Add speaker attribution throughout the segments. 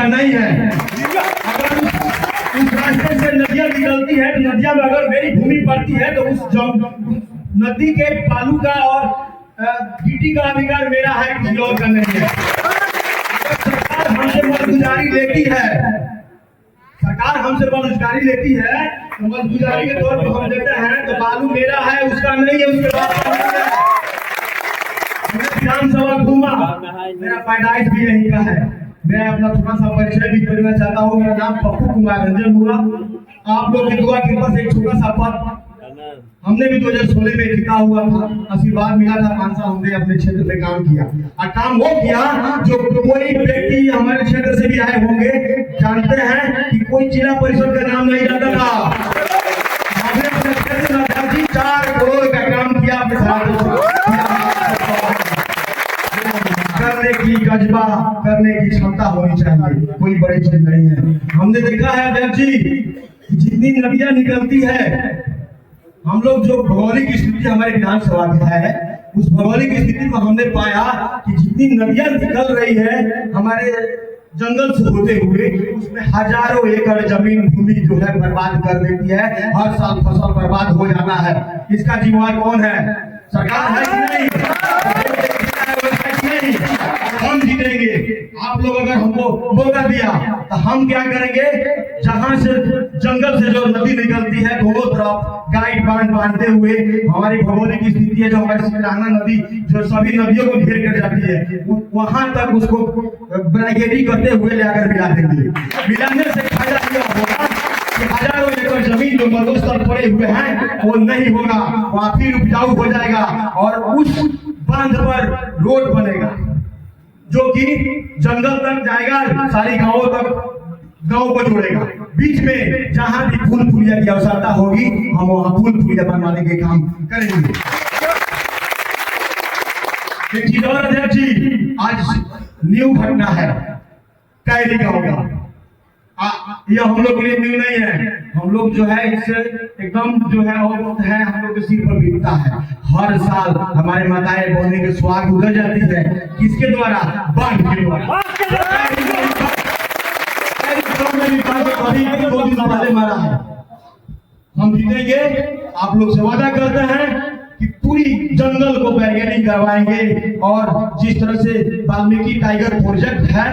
Speaker 1: उसका नहीं है। अगर उस रास्ते से नदियां निकलती है तो नदियां में अगर मेरी भूमि पड़ती है तो उस नदी के बालू का और गिट्टी का अधिकार मेरा है, किसी और का नहीं है। सरकार हमसे मददगुजारी लेती है, सरकार हमसे मददगुजारी लेती है तो मददगुजारी के तौर पर हम देते हैं तो बालू मेरा है, उसका नहीं है। उसके बाद विधानसभा घूमा, मेरा पैदाइश भी यहीं का है। मैं अपना थोड़ा सा परिचय भी करना चाहता हूँ। मेरा नाम पप्पू कुमार रंजन हुआ। आप लोग की दुआ कृपा से एक छोटा सा पद हमने भी 2016 में जीता हुआ था, आशीर्वाद मिला था। 5 साल हमने अपने क्षेत्र में काम किया और काम वो किया जो कोई व्यक्ति हमारे क्षेत्र से भी आए होंगे जानते हैं कि कोई जिला परिषद का नाम नहीं जाता था। हमने अपने क्षेत्र में 4 करोड़ का काम किया अपने करने की जज्बा, करने की क्षमता होनी चाहिए, कोई बड़ी चीज नहीं है। हमने देखा है अध्यक्ष जी, जितनी नदियां निकलती है, हम लोग जो भौगोलिक स्थिति हमारे विधानसभा में है, उस भौगोलिक स्थिति को हमने पाया कि जितनी नदियां निकल रही है हमारे जंगल से होते हुए, उसमें हजारों एकड़ जमीन भूमि जो है बर्बाद कर देती है। हर साल फसल बर्बाद हो जाना है। इसका जिम्मेदार कौन है? सरकार है कि नहीं? हम जीतेंगे। आप लोग अगर हमको मौका दिया तो हम क्या करेंगे, जहां से जंगल से जो नदी निकलती है दोनों तरफ गाइड बांध बांधते हुए, हमारी भौगोलिक स्थिति है जो हमारी सिमराना नदी जो सभी नदियों को घेर कर जाती है, वहां तक उसको ब्रैकेटी करते हुए लेकर मिला देंगे। मिलाने से फायदा यह होगा कि हजारों एकड़ जमीन जो मरुस्थल पड़े हुए हैं वो नहीं होगा, वहां फिर उपजाऊ हो जाएगा और उस बांध पर रोड बनेगा जो कि जंगल तक जाएगा, सारी गांवों तक, गांव को जोड़ेगा। बीच में जहां भी फूल फुलिया की आवश्यकता होगी हम वहां फूल फुलिया बनवाने के काम करेंगे। एक चीज और अध्यक्ष जी, आज न्यू घटना है कैरी गांव का। यह हम लोग के लिए न्यू नहीं है। हम लोग जो है इससे एकदम जो है अवगत है, हम लोग के सिर पर बीतता है। हर साल हमारे माताएं बहनें के सुहाग उगल जाती है, किसके द्वारा? बाढ़ के द्वारा। मारा है। हम जीतेंगे, आप लोग से वादा करते हैं कि पूरी जंगल को बैरिकेडिंग करवाएंगे और जिस तरह से वाल्मीकि टाइगर प्रोजेक्ट है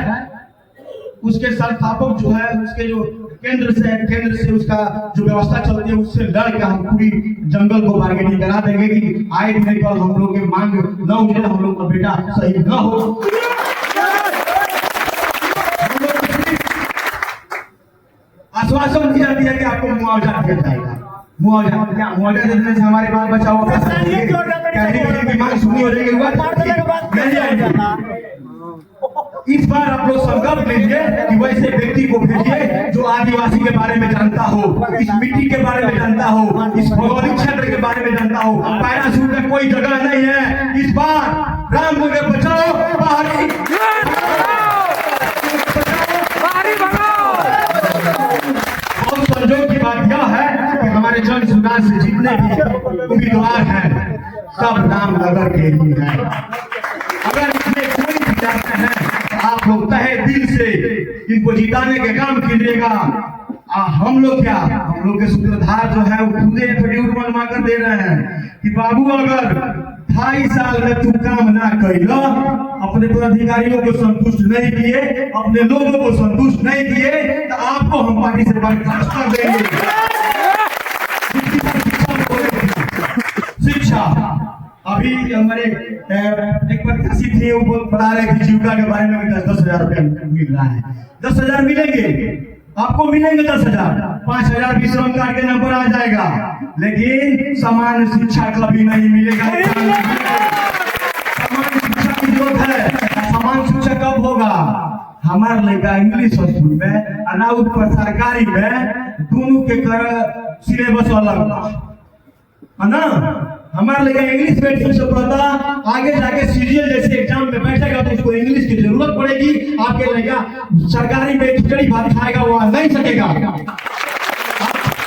Speaker 1: उसके संस्थापक जो है, उसके जो केंद्र से उसका जो व्यवस्था चलती है उससे लड़कर हम पूरी जंगल को बार्गेनिंग करा देंगे कि आए दिन पर हम लोग की मांग न उठे, हम लोग का बेटा शहीद न हो। आश्वासन दिया दिया कि आपको मुआवजा दिया जाएगा। मुआवजा क्या? मुआवजा देने से हमारे बाल बच्चा वापस की मांग सुनी हो जाएगी। इस बार आप लोग संकल्प लीजिए कि वैसे व्यक्ति को भेजिए जो आदिवासी के बारे में जानता हो, इस मिट्टी के बारे में जानता हो, इस भौगोलिक क्षेत्र के बारे में जानता हो। पैराशूट में कोई जगह नहीं है। इस बार राम को बचाओ, बाहरी और संजोग की बात यह है कि हमारे जन सुधार से जितने भी उम्मीदवार हैं सब रामनगर के ही हैं। अगर इसमें कोई भी चाहते हैं आप लोग तहे दिल से इनको जिताने के काम कीजिएगा। हम लोग क्या, हम लोग के सूत्रधार जो है वो खुद एफिडेविट बनवा कर दे रहे हैं कि बाबू अगर 2.5 साल में तू काम ना कइला, अपने पदाधिकारियों को संतुष्ट नहीं किए, अपने लोगों को संतुष्ट नहीं किए तो आपको हम पार्टी से बर्खास्त कर देंगे। शिक्षा अभी हमारे एक प्रत्याशी थे, वो बता रहे थे जीविका के बारे में 10,000 रुपया मिल रहा है। 10,000 मिलेंगे आपको, मिलेंगे 10,000, 5,000 भी श्रम कार्ड के नंबर आ जाएगा, लेकिन समान शिक्षा कभी नहीं मिलेगा। समान शिक्षा की जरूरत है। समान शिक्षा कब होगा? हमारे लड़का इंग्लिश स्कूल में अनाउट पर सरकारी में दोनों के कर सिलेबस अलग है ना। हमारे लड़का इंग्लिश मीडियम से पढ़ता, आगे जाके सीरियल जैसे एग्जाम में बैठेगा तो उसको इंग्लिश की जरूरत पड़ेगी। आपके लड़का सरकारी में खिचड़ी भात खाएगा, वो नहीं सकेगा।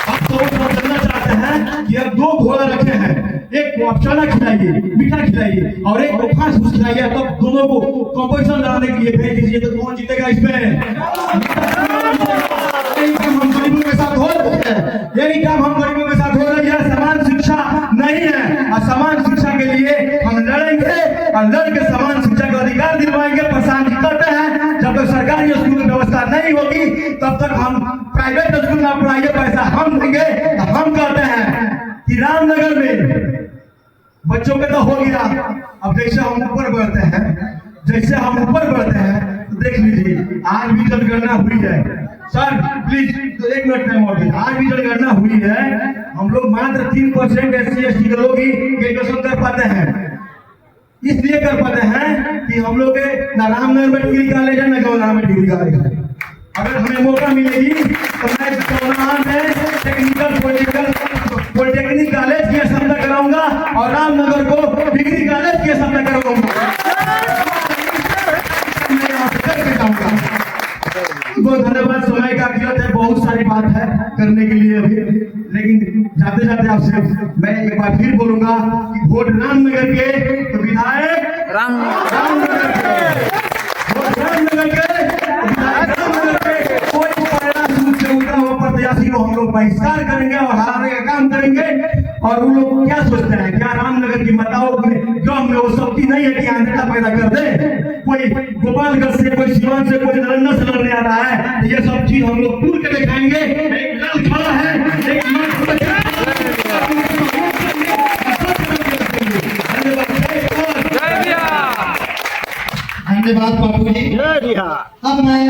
Speaker 1: आप तो जानना चाहते हैं कि अब 2 घोड़ा रखे हैं, एक को आप चना खिलाइए, मीठा खिलाइए और एक को घास फूस खिलाइए, तब दोनों को कंपटीशन लड़ाने के लिए भेज दीजिए, तो कौन जीतेगा इसमें? यही काम हम गरीबों के साथ हो रही है, यही काम हम गरीबों के साथ हो रही है। समान शिक्षा नहीं है और समान शिक्षा के लिए हम लड़ेंगे और लड़ के समान शिक्षा का अधिकार दिलवाएंगे। प्रशांत जी कहते हैं जब तक सरकारी स्कूल की व्यवस्था नहीं होगी तब तक हम प्राइवेट स्कूल में पढ़ाइए, पैसा हम देंगे। हम कहते हैं कि रामनगर में बच्चों के तो हो गया, अब जैसे हम ऊपर बढ़ते हैं तो देख लीजिए आज भी जनगणना हुई है। सर प्लीज तो 1 मिनट टाइम और दीजिए। आज भी जनगणना हुई है, हम लोग मात्र 3% SC/ST के लोग ही ग्रेजुएशन कर पाते हैं। इसलिए कर पाते हैं कि हम लोग के ना रामनगर में डिग्री कॉलेज है, ना गौनाहा में डिग्री कॉलेज है। अगर हमें मौका मिलेगी तो मैं गौनाहा में पॉलिटेक्निक कॉलेज की स्थापना कराऊंगा और रामनगर को डिग्री कॉलेज की स्थापना कराऊंगा। बहुत धन्यवाद। समय का किल्लत है, बहुत सारी बात है करने के लिए अभी, लेकिन जाते जाते आपसे मैं एक बार फिर बोलूंगा कि वोट रामनगर के तो विधायक रामनगर के, वोट रामनगर के विधायक रामनगर के। कोई प्रयास से उतरा हुआ प्रत्याशी को हम लोग बहिष्कार करेंगे और हराने का काम करेंगे। और वो लोग क्या सोचते हैं, क्या रामनगर की माताओं जो हमें वो शक्ति नहीं है कि आंध्रता पैदा कर दे? कोई गोपालगंज से, कोई सीवान से, कोई नालंदा से लड़ने आ रहा है, तो ये सब चीज हम लोग दूर के दिखाएंगे। एक लाल खड़ा है, एक
Speaker 2: धन्यवाद बापू जी। अब मैं